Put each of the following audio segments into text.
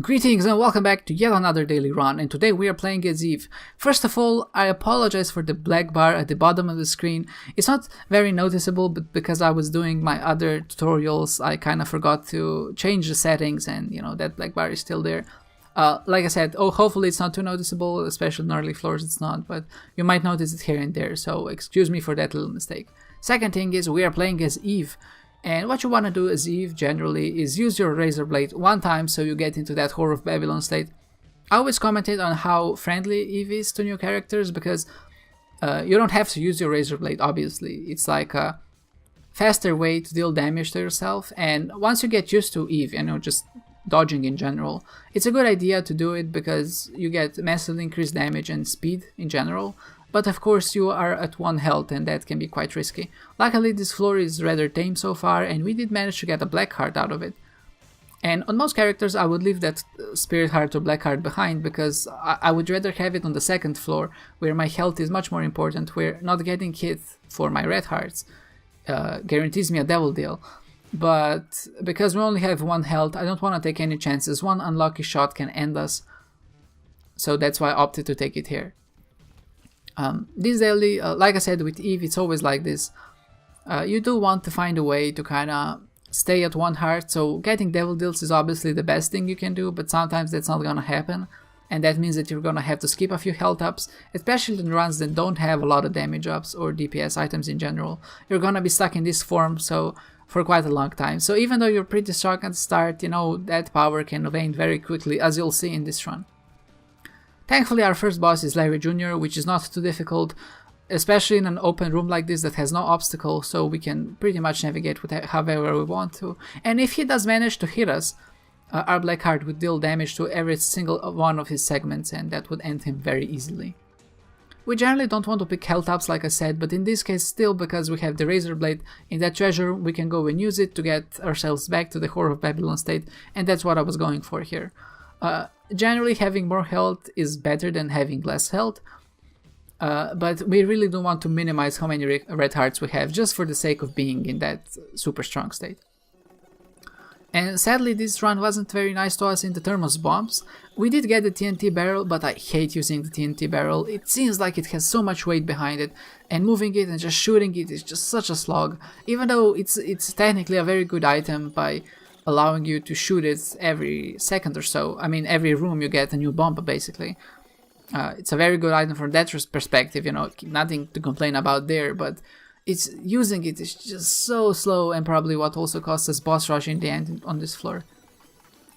Greetings and welcome back to yet another daily run, and today we are playing as Eve. First of all, I apologize for the black bar at the bottom of the screen. It's not very noticeable, but because I was doing my other tutorials, I kind of forgot to change the settings, and that black bar is still there. Like I said, hopefully it's not too noticeable, especially on early floors it's not, but you might notice it here and there, so excuse me for that little mistake. Second thing is we are playing as Eve. And what you want to do as Eve generally is use your razor blade one time so you get into that Whore of Babylon state. I always commented on how friendly Eve is to new characters because you don't have to use your razor blade, obviously. It's like a faster way to deal damage to yourself, and once you get used to Eve, just dodging in general, it's a good idea to do it because you get massively increased damage and speed in general. But of course you are at 1 health and that can be quite risky. Luckily this floor is rather tame so far and we did manage to get a black heart out of it. And on most characters I would leave that spirit heart or black heart behind because I would rather have it on the second floor where my health is much more important, where not getting hit for my red hearts guarantees me a devil deal. But because we only have 1 health, I don't want to take any chances. One unlucky shot can end us. So that's why I opted to take it here. This daily, like I said with Eve, it's always like this. You do want to find a way to kind of stay at 1 heart, so getting devil deals is obviously the best thing you can do, but sometimes that's not gonna happen, and that means that you're gonna have to skip a few health ups, especially in runs that don't have a lot of damage ups or DPS items in general. You're gonna be stuck in this form for quite a long time, so even though you're pretty strong at the start, that power can wane very quickly, as you'll see in this run. Thankfully our first boss is Larry Jr., which is not too difficult, especially in an open room like this that has no obstacle, so we can pretty much navigate with however we want to. And if he does manage to hit us, our black heart would deal damage to every single one of his segments, and that would end him very easily. We generally don't want to pick health ups like I said, but in this case still, because we have the razor blade in that treasure, we can go and use it to get ourselves back to the Whore of Babylon state, and that's what I was going for here. Generally having more health is better than having less health, but we really don't want to minimize how many red hearts we have just for the sake of being in that super strong state. And sadly this run wasn't very nice to us in the terms of bombs. We did get the TNT barrel, but I hate using the TNT barrel. It seems like it has so much weight behind it, and moving it and just shooting it is just such a slog, even though it's technically a very good item by allowing you to shoot it every second or so. I mean, every room you get a new bomb, basically. It's a very good item from that perspective, nothing to complain about there, but using it is just so slow, and probably what also cost us boss rush in the end on this floor.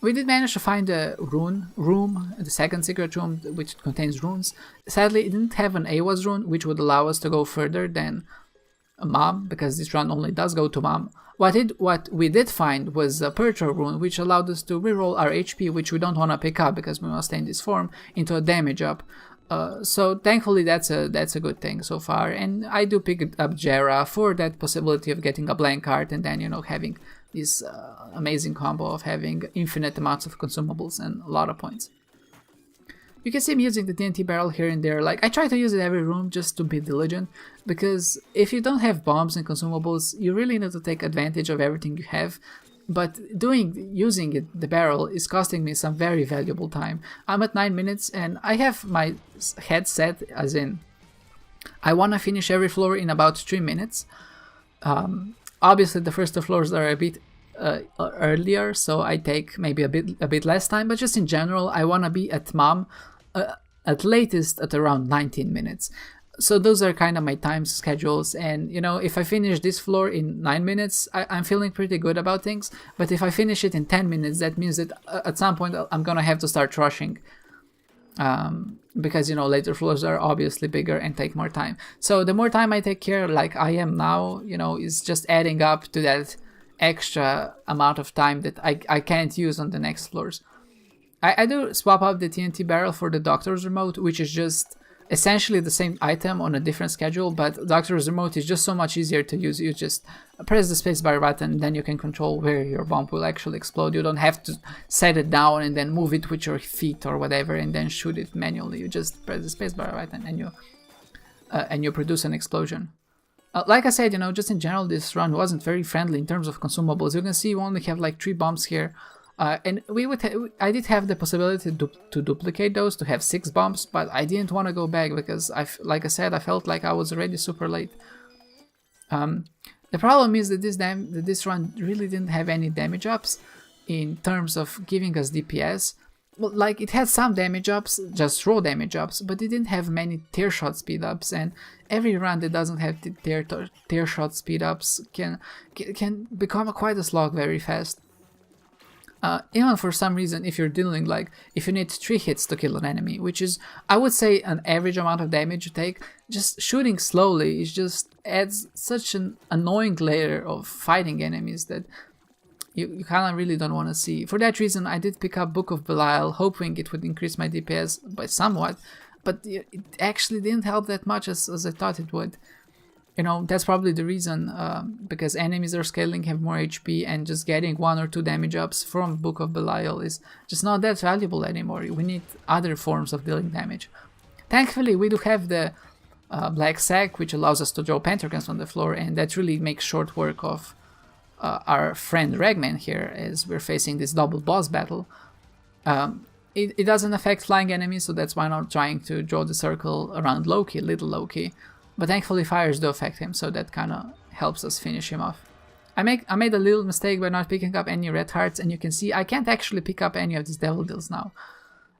We did manage to find a rune room, the second secret room, which contains runes. Sadly, it didn't have an AWAS rune, which would allow us to go further than Mom, because this run only does go to Mom. What we did find was a Pertro rune, which allowed us to reroll our HP, which we don't want to pick up because we must stay in this form, into a damage up. So thankfully that's a good thing so far, and I do pick up Jera for that possibility of getting a blank card and then having this amazing combo of having infinite amounts of consumables and a lot of points. You can see me using the TNT barrel here and there. Like, I try to use it every room just to be diligent, because if you don't have bombs and consumables, you really need to take advantage of everything you have. But using the barrel is costing me some very valuable time. I'm at 9 minutes and I have my head set as in I want to finish every floor in about 3 minutes. Obviously the first 2 floors are a bit earlier, so I take maybe a bit less time, but just in general I want to be at Mom at latest at around 19 minutes. So those are kind of my time schedules, and if I finish this floor in 9 minutes, I'm feeling pretty good about things. But if I finish it in 10 minutes, that means that at some point I'm gonna have to start rushing, because later floors are obviously bigger and take more time. So the more time I take care, like I am now, is just adding up to that extra amount of time that I can't use on the next floors. I do swap out the TNT barrel for the Doctor's Remote, which is just essentially the same item on a different schedule, but Doctor's Remote is just so much easier to use. You just press the spacebar button, then you can control where your bomb will actually explode. You don't have to set it down and then move it with your feet or whatever and then shoot it manually. You just press the spacebar button and you produce an explosion. Like I said, just in general, this run wasn't very friendly in terms of consumables. You can see you only have like 3 bombs here. And I did have the possibility to duplicate those, to have 6 bombs, but I didn't want to go back because, like I said, I felt like I was already super late. The problem is that this run really didn't have any damage ups in terms of giving us DPS. Well, like, it had some damage ups, just raw damage ups, but it didn't have many tear shot speed ups, and every run that doesn't have the tear shot speed ups can become quite a slog very fast. Even for some reason, if you're dealing, like, if you need 3 hits to kill an enemy, which is, I would say, an average amount of damage you take, just shooting slowly just adds such an annoying layer of fighting enemies that you kind of really don't want to see. For that reason, I did pick up Book of Belial, hoping it would increase my DPS by somewhat, but it actually didn't help that much as I thought it would. You know, that's probably the reason, because enemies are scaling, have more HP, and just getting 1 or 2 damage ups from Book of Belial is just not that valuable anymore. We need other forms of dealing damage. Thankfully, we do have the Black Sack, which allows us to draw pentagrams on the floor, and that really makes short work of our friend Ragman here as we're facing this double boss battle. It doesn't affect flying enemies, so that's why I'm not trying to draw the circle around Loki, little Loki. But thankfully fires do affect him, so that kind of helps us finish him off. I made a little mistake by not picking up any red hearts, and you can see I can't actually pick up any of these devil deals now.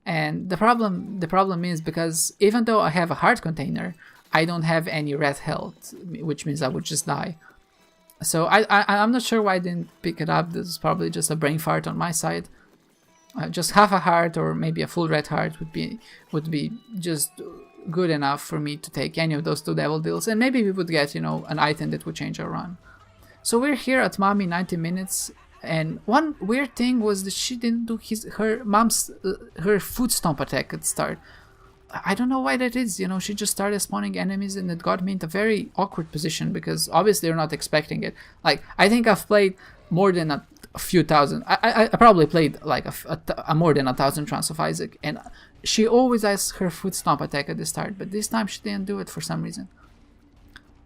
And the problem is because even though I have a heart container, I don't have any red health, which means I would just die. So I'm not sure why I didn't pick it up. This is probably just a brain fart on my side. Just half a heart or maybe a full red heart would be just good enough for me to take any of those 2 devil deals, and maybe we would get, you know, an item that would change our run. So we're here at Mommy 90 minutes, and one weird thing was that she didn't do her foot stomp attack at the start. I don't know why that is, you know, she just started spawning enemies, and it got me into a very awkward position because obviously you're not expecting it. Like, I think I've played more than a few thousand. I probably played like a more than 1,000 Trance of Isaac, and she always has her foot stomp attack at the start, but this time she didn't do it for some reason.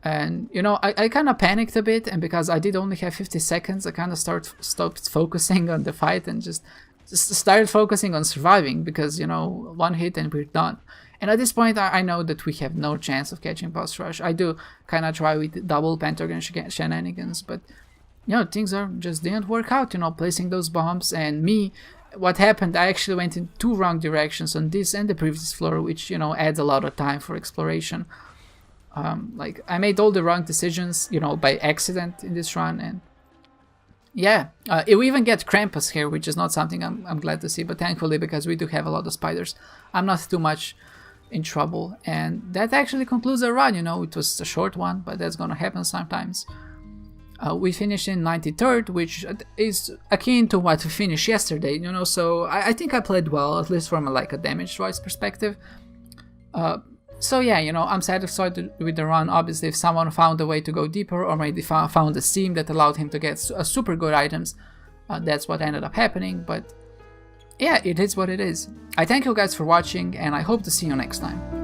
And, you know, I kind of panicked a bit, and because I did only have 50 seconds, I kind of stopped focusing on the fight and just started focusing on surviving, because, you know, 1 hit and we're done. And at this point, I know that we have no chance of catching Boss Rush. I do kind of try with double pentagon shenanigans, but, you know, things just didn't work out, you know, placing those bombs. And what happened, I actually went in 2 wrong directions on this and the previous floor, which, you know, adds a lot of time for exploration. Like, I made all the wrong decisions, you know, by accident in this run, and yeah, we even get Krampus here, which is not something I'm glad to see, but thankfully, because we do have a lot of spiders, I'm not too much in trouble. And that actually concludes our run, you know. It was a short one, but that's gonna happen sometimes. We finished in 93rd, which is akin to what we finished yesterday, you know, so I think I played well, at least from a damage-wise perspective. So yeah, you know, I'm satisfied with the run. Obviously, if someone found a way to go deeper, or maybe found a seam that allowed him to get super good items, that's what ended up happening. But yeah, it is what it is. I thank you guys for watching, and I hope to see you next time.